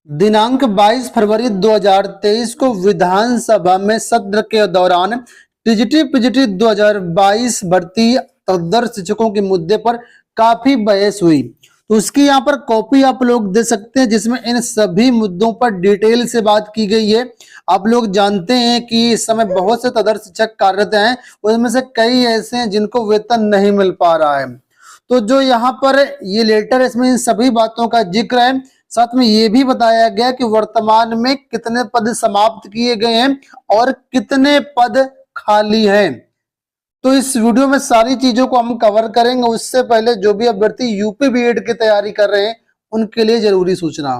दिनांक 22 फरवरी 2023 को विधानसभा में सत्र के दौरान टीजीटी पीजीटी 2022 भर्ती तदर शिक्षकों के मुद्दे पर काफी बहस हुई। तो उसकी यहाँ पर कॉपी आप लोग दे सकते हैं, जिसमें इन सभी मुद्दों पर डिटेल से बात की गई है। आप लोग जानते हैं कि इस समय बहुत से तदर शिक्षक कार्यरत हैं, उसमें से कई ऐसे हैं जिनको वेतन नहीं मिल पा रहा है। तो जो यहाँ पर ये लेटर है, इसमें इन सभी बातों का जिक्र है। साथ में ये भी बताया गया कि वर्तमान में कितने पद समाप्त किए गए हैं और कितने पद खाली हैं। तो इस वीडियो में सारी चीजों को हम कवर करेंगे। उससे पहले जो भी अभ्यर्थी यूपी बीएड की तैयारी कर रहे हैं उनके लिए जरूरी सूचना।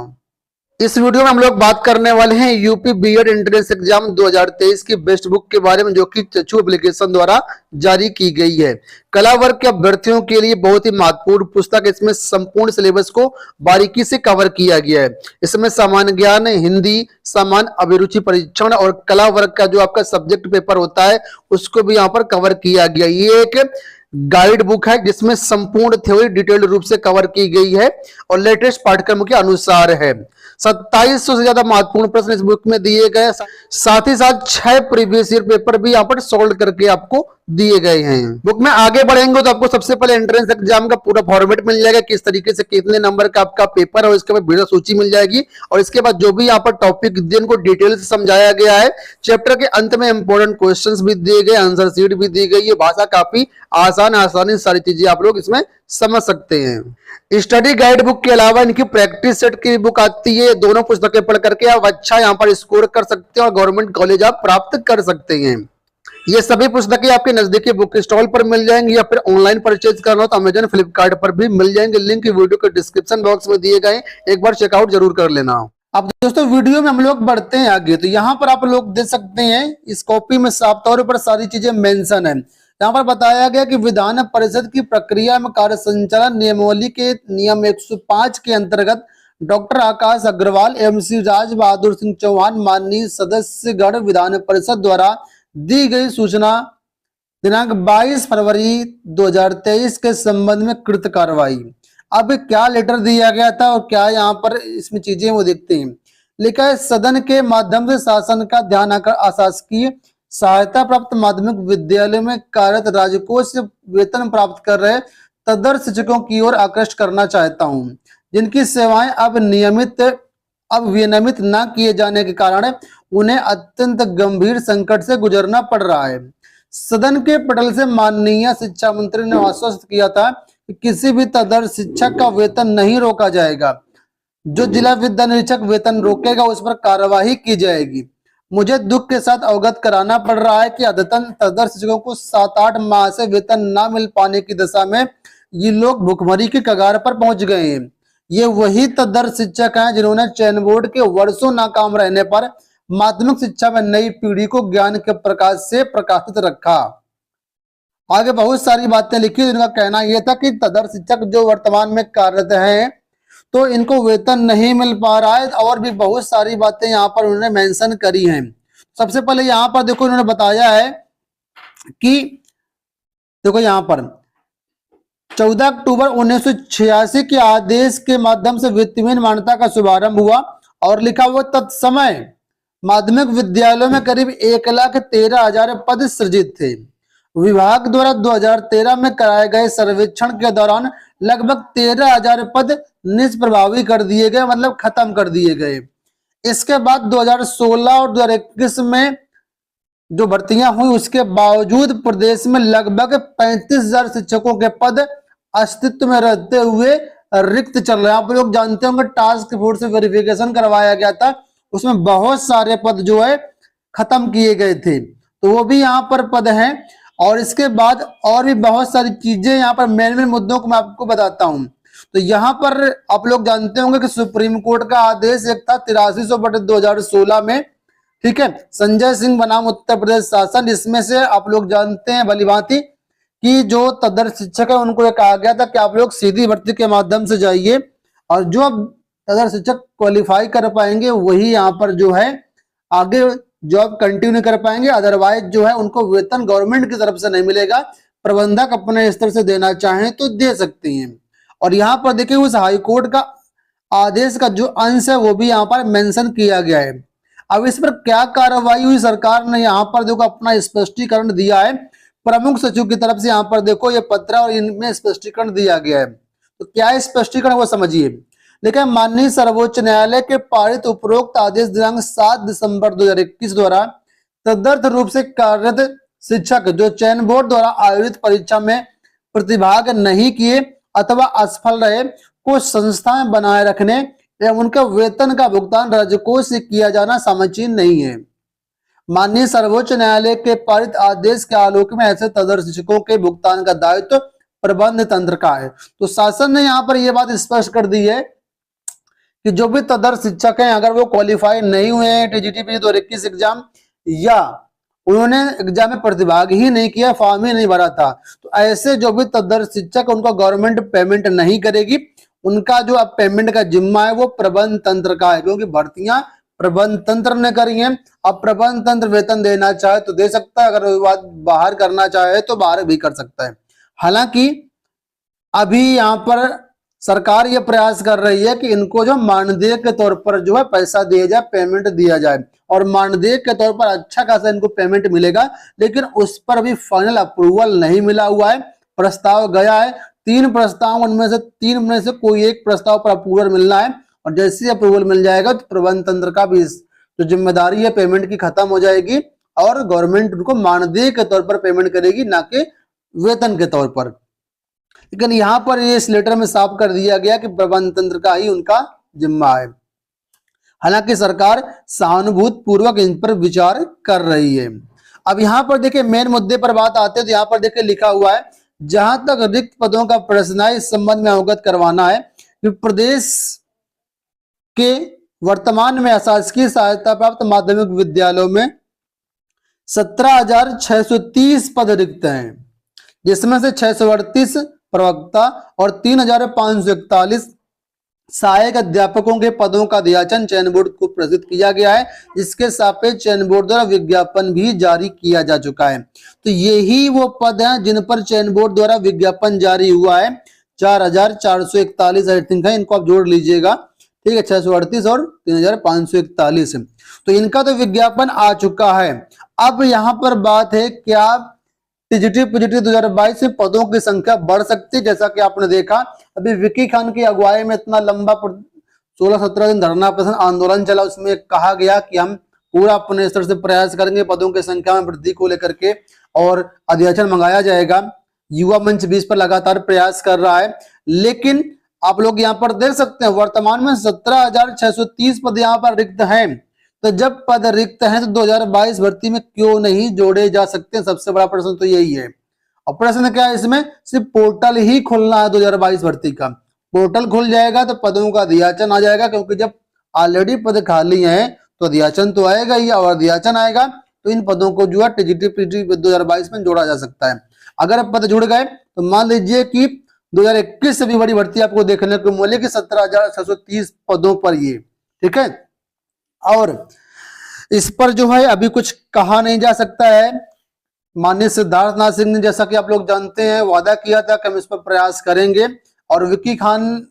इस वीडियो में हम लोग बात करने वाले हैं यूपी बीएड एंट्रेंस एग्जाम 2023 की बेस्ट बुक के बारे में, जो कि चक्षु एप्लीकेशन द्वारा जारी की गई है। कला वर्ग के अभ्यर्थियों के लिए बहुत ही महत्वपूर्ण पुस्तक। इसमें संपूर्ण सिलेबस को बारीकी से कवर किया गया है। इसमें सामान्य ज्ञान, हिंदी, सामान्य अभिरुचि परीक्षण और कला वर्ग का जो आपका सब्जेक्ट पेपर होता है उसको भी यहाँ पर कवर किया गया। ये एक गाइड बुक है जिसमें संपूर्ण थ्योरी डिटेल्ड रूप से कवर की गई है और लेटेस्ट पाठ्यक्रम के अनुसार है। 2700 से ज्यादा महत्वपूर्ण प्रश्न इस बुक में दिए गए। साथ ही साथ 6 प्रीवियस ईयर पेपर भी यहाँ पर सोल्व करके आपको दिए गए हैं। बुक में आगे बढ़ेंगे तो आपको सबसे पहले एंट्रेंस एग्जाम का पूरा फॉर्मेट मिल जाएगा, किस तरीके से कितने नंबर का आपका पेपर है, और इसके बाद वीडियो सूची मिल जाएगी। और इसके बाद जो भी यहाँ पर टॉपिक को डिटेल से समझाया गया है। चैप्टर के अंत में इंपॉर्टेंट क्वेश्चंस भी दिए गए, आंसर शीट भी दी गई है। भाषा काफी आसानी सारी चीजें आप लोग इसमें समझ सकते हैं। स्टडी गाइड बुक के अलावा इनकी प्रैक्टिस सेट की बुक आती है। दोनों पुस्तकें पढ़ करके आप अच्छा यहाँ पर स्कोर कर सकते हैं और गवर्नमेंट कॉलेज आप प्राप्त कर सकते हैं। ये सभी पुस्तकें आपके नजदीकी बुक स्टॉल पर मिल जाएंगी, या फिर ऑनलाइन परचेज करना हो तो अमेजन, फ्लिपकार्ट पर भी मिल जाएंगे। लिंक वीडियो के डिस्क्रिप्शन बॉक्स में दिए गए, एक बार चेकआउट जरूर कर लेना। अब दोस्तों वीडियो में हम लोग बढ़ते हैं आगे। तो यहाँ पर आप लोग देख सकते हैं, इस कॉपी में साफ तौर पर सारी चीजें मेंशन है। यहाँ पर बताया गया कि विधान परिषद की प्रक्रिया में कार्य संचालन नियमावली के नियम 105 के अंतर्गत डॉक्टर आकाश अग्रवाल एवं श्री राज बहादुर सिंह चौहान माननीय सदस्यगण विधान परिषद द्वारा दी गई सूचना दिनांक 22 फरवरी 2023 के संबंध में कृत कार्रवाई। अब क्या लेटर दिया गया था और क्या यहाँ पर इसमें चीजें वो देखते हैं। लिखा है, सदन के माध्यम से शासन का ध्यान आकर अशासकीय सहायता प्राप्त माध्यमिक विद्यालय में कार्यरत राजकोष से वेतन प्राप्त कर रहे तदर शिक्षकों की ओर आकृष्ट करना चाहता हूं, जिनकी सेवाएं अब विनियमित न किए जाने के कारण उन्हें अत्यंत गंभीर संकट से गुजरना पड़ रहा है। सदन के पटल से माननीय शिक्षा मंत्री ने आश्वस्त किया था कि किसी भी तदर शिक्षक का वेतन नहीं रोका जाएगा। जो जिला विद्या निरीक्षक वेतन रोकेगा उस पर कार्यवाही की जाएगी। मुझे दुख के साथ अवगत कराना पड़ रहा है कि अद्यतन तदर शिक्षकों को 7-8 माह से वेतन न मिल पाने की दशा में ये लोग भुखमरी की कगार पर पहुंच गए हैं। ये वही तदर शिक्षक हैं जिन्होंने चयन बोर्ड के वर्षों नाकाम रहने पर माध्यमिक शिक्षा में नई पीढ़ी को ज्ञान के प्रकाश से प्रकाशित रखा। आगे बहुत सारी बातें लिखी। इनका कहना यह था कि तदर शिक्षक जो वर्तमान में कार्यरत हैं तो इनको वेतन नहीं मिल पा रहा है, और भी बहुत सारी बातें यहाँ पर उन्होंने मेंशन करी हैं। सबसे पहले यहाँ पर देखो, इन्होंने बताया है कि देखो यहाँ पर 14 अक्टूबर 1986 के आदेश के माध्यम से वित्तीय मान्यता का शुभारंभ हुआ और लिखा हुआ तत्समय माध्यमिक विद्यालयों में करीब 1,13,000 पद सृजित थे। विभाग द्वारा 2013 में कराए गए सर्वेक्षण के दौरान लगभग 13,000 पद निष्प्रभावी कर दिए गए, मतलब खत्म कर दिए गए। इसके बाद 2016 और 2021 में जो भर्तियां हुई उसके बावजूद प्रदेश में लगभग 35,000 शिक्षकों के पद अस्तित्व में रहते हुए रिक्त चल रहे हैं। आप लोग जानते होंगे टास्क फोर्स से वेरिफिकेशन करवाया गया था, उसमें बहुत सारे पद जो है खत्म किए गए थे, तो वो भी यहाँ पर पद हैं। और इसके बाद और भी बहुत सारी चीजें यहाँ पर मेन मुद्दों को मैं आपको बताता हूँ। तो यहाँ पर आप लोग जानते होंगे कि सुप्रीम कोर्ट का आदेश एक था 8300/2016 में, ठीक है, संजय सिंह बनाम उत्तर प्रदेश शासन। इसमें से आप लोग जानते हैं भली भांति कि जो तदर शिक्षक है उनको कहा गया था कि आप लोग सीधी भर्ती के माध्यम से जाइए, और जो तदर शिक्षक क्वालिफाई कर पाएंगे वही यहाँ पर जो है आगे जॉब कंटिन्यू कर पाएंगे। अदरवाइज जो है उनको वेतन गवर्नमेंट की तरफ से नहीं मिलेगा, प्रबंधक अपने स्तर से देना चाहें तो दे सकते हैं। और यहाँ पर देखिए उस हाईकोर्ट का आदेश का जो अंश है वो भी यहाँ पर मेंशन किया गया है। अब इस पर क्या कार्रवाई हुई, सरकार ने यहाँ पर देखो अपना स्पष्टीकरण दिया है। प्रमुख सचिव की तरफ से यहाँ पर देखो ये पत्र और इनमें स्पष्टीकरण दिया गया है। तो क्या स्पष्टीकरण वो समझिए। लेकिन माननीय सर्वोच्च न्यायालय के पारित उपरोक्त आदेश दिनांक 7 दिसंबर 2021 द्वारा तदर्थ रूप से कार्यरत शिक्षक जो चयन बोर्ड द्वारा आयोजित परीक्षा में प्रतिभाग नहीं किए अथवा असफल रहे को संस्थाएं बनाए रखने एवं उनका वेतन का भुगतान राज्य कोष से किया जाना समीचीन नहीं है। माननीय सर्वोच्च न्यायालय के पारित आदेश के आलोक में ऐसे तदर्थ शिक्षकों के भुगतान का दायित्व प्रबंध तंत्र का है। तो शासन ने यहाँ पर यह बात स्पष्ट कर दी है कि जो भी तदर्थ शिक्षक हैं अगर वो क्वालिफाई नहीं हुए हैं टीजीटी 2021 एग्जाम या उन्होंने एग्जाम में प्रतिभाग ही नहीं किया, फॉर्म ही नहीं भरा था, तो ऐसे जो भी तदर्थ शिक्षक उनको गवर्नमेंट पेमेंट नहीं करेगी। उनका जो अब पेमेंट का जिम्मा है वो प्रबंध तंत्र का है, क्योंकि भर्तियां प्रबंध तंत्र ने करी हैं। अब प्रबंध तंत्र वेतन देना चाहे तो दे सकता है, अगर बाहर करना चाहे तो बाहर भी कर सकता है। हालांकि अभी यहाँ पर सरकार ये प्रयास कर रही है कि इनको जो मानदेय के तौर पर जो है पैसा दिया जाए, पेमेंट दिया जाए, और मानदेय के तौर पर अच्छा खासा इनको पेमेंट मिलेगा। लेकिन उस पर अभी फाइनल अप्रूवल नहीं मिला हुआ है। प्रस्ताव गया है 3 प्रस्ताव, उनमें से 3 में से कोई एक प्रस्ताव पर अप्रूवल मिलना है, और जैसे अप्रूवल मिल जाएगा तो प्रबंध तंत्र का भी जो जिम्मेदारी है पेमेंट की खत्म हो जाएगी और गवर्नमेंट उनको मानदेय के तौर पर पेमेंट करेगी, ना कि वेतन के तौर पर। लेकिन यहाँ पर ये इस लेटर में साफ कर दिया गया कि प्रबंध तंत्र का ही उनका जिम्मा है। हालांकि सरकार सहानुभूति पूर्वक इन पर विचार कर रही है। अब यहाँ पर देखिए मेन मुद्दे पर बात आते हैं तो यहाँ पर देखिए लिखा हुआ है, जहां तक रिक्त पदों का प्रश्न है इस संबंध में अवगत करवाना है कि प्रदेश के वर्तमान में अशासकीय सहायता प्राप्त माध्यमिक विद्यालयों में 17,630 पद रिक्त हैं, जिसमें से 638 प्रवक्ता और 3,541 सहायक अध्यापकों के पदों का अध्याचन चयन बोर्ड को प्रेषित किया गया है, जिसके सापेक्ष चयन बोर्ड द्वारा विज्ञापन भी जारी किया जा चुका है। तो यही वो पद हैं जिन पर चयन बोर्ड द्वारा विज्ञापन जारी हुआ है। 4,441 आई थिंक है, इनको आप जोड़ लीजिएगा, ठीक है। 638 और 3,541, तो इनका तो विज्ञापन आ चुका है। अब यहाँ पर बात है क्या टीजीटी पीजीटी 2022 में पदों की संख्या बढ़ सकती है। जैसा कि आपने देखा अभी विकी खान की अगुवाई में इतना लंबा 16-17 दिन धरना प्रदर्शन आंदोलन चला, उसमें कहा गया कि हम पूरा अपने स्तर से प्रयास करेंगे पदों की संख्या में वृद्धि को लेकर के और अध्याचन मंगाया जाएगा। युवा मंच भी इस पर लगातार प्रयास कर रहा है। लेकिन आप लोग यहाँ पर देख सकते हैं वर्तमान में 17,630 पद यहाँ पर रिक्त हैं। तो जब पद रिक्त हैं तो 2022 भर्ती में क्यों नहीं जोड़े जा सकते? सबसे बड़ा प्रश्न तो यही है। और प्रश्न क्या है इसमें, सिर्फ पोर्टल ही खुलना है 2022 भर्ती का। पोर्टल खुल जाएगा तो पदों का अध्याचन आ जाएगा, क्योंकि जब ऑलरेडी पद खाली हैं तो अध्याचन तो आएगा ही, और अध्याचन आएगा तो इन पदों को जो है टीजीटी पीजीटी 2022 में जोड़ा जा सकता है। अगर पद जुड़ गए तो मान लीजिए कि 2021 से भी बड़ी भर्ती आपको देखने को मिलेगी 17,630 पदों पर ये, ठीक है। और इस पर जो है अभी कुछ कहा नहीं जा सकता है। माननीय सिद्धार्थनाथ सिंह ने, जैसा कि आप लोग जानते हैं, वादा किया था कि हम इस पर प्रयास करेंगे, और विकी खान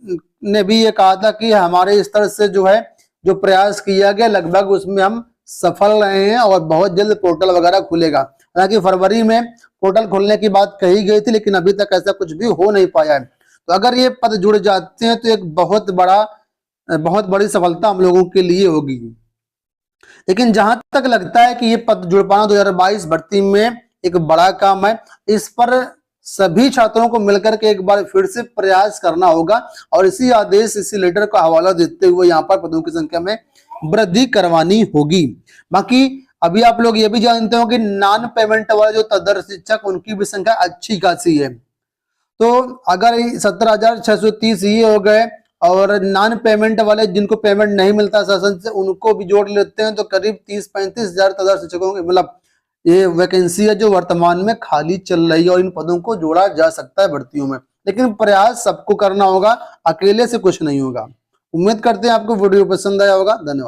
ने भी ये कहा था कि हमारे स्तर से जो है जो प्रयास किया गया लगभग उसमें हम सफल रहे हैं और बहुत जल्द पोर्टल वगैरह खुलेगा। हालांकि फरवरी में पोर्टल खुलने की बात कही गई थी, लेकिन अभी तक ऐसा कुछ भी हो नहीं पाया है। तो अगर ये पद जुड़ जाते हैं तो एक बहुत बड़ी सफलता हम लोगों के लिए होगी। लेकिन जहां तक लगता है कि ये पद जुड़ पाना 2022 भर्ती में एक बड़ा काम है, इस पर सभी छात्रों को मिलकर के एक बार फिर से प्रयास करना होगा, और इसी आदेश इसी लेटर का हवाला देते हुए यहाँ पर पदों की संख्या में वृद्धि करवानी होगी। बाकी अभी आप लोग ये भी जानते हो कि नॉन पेमेंट वाले जो तदर्थ शिक्षक उनकी भी संख्या अच्छी खासी है। तो अगर 17,630 ये हो गए और नॉन पेमेंट वाले जिनको पेमेंट नहीं मिलता शासन से उनको भी जोड़ लेते हैं तो करीब 30-35 हजार तदर्थ शिक्षकों के मतलब ये वैकेंसी है जो वर्तमान में खाली चल रही है, और इन पदों को जोड़ा जा सकता है भर्तियों में। लेकिन प्रयास सबको करना होगा, अकेले से कुछ नहीं होगा। उम्मीद करते हैं आपको वीडियो पसंद आया होगा। धन्यवाद।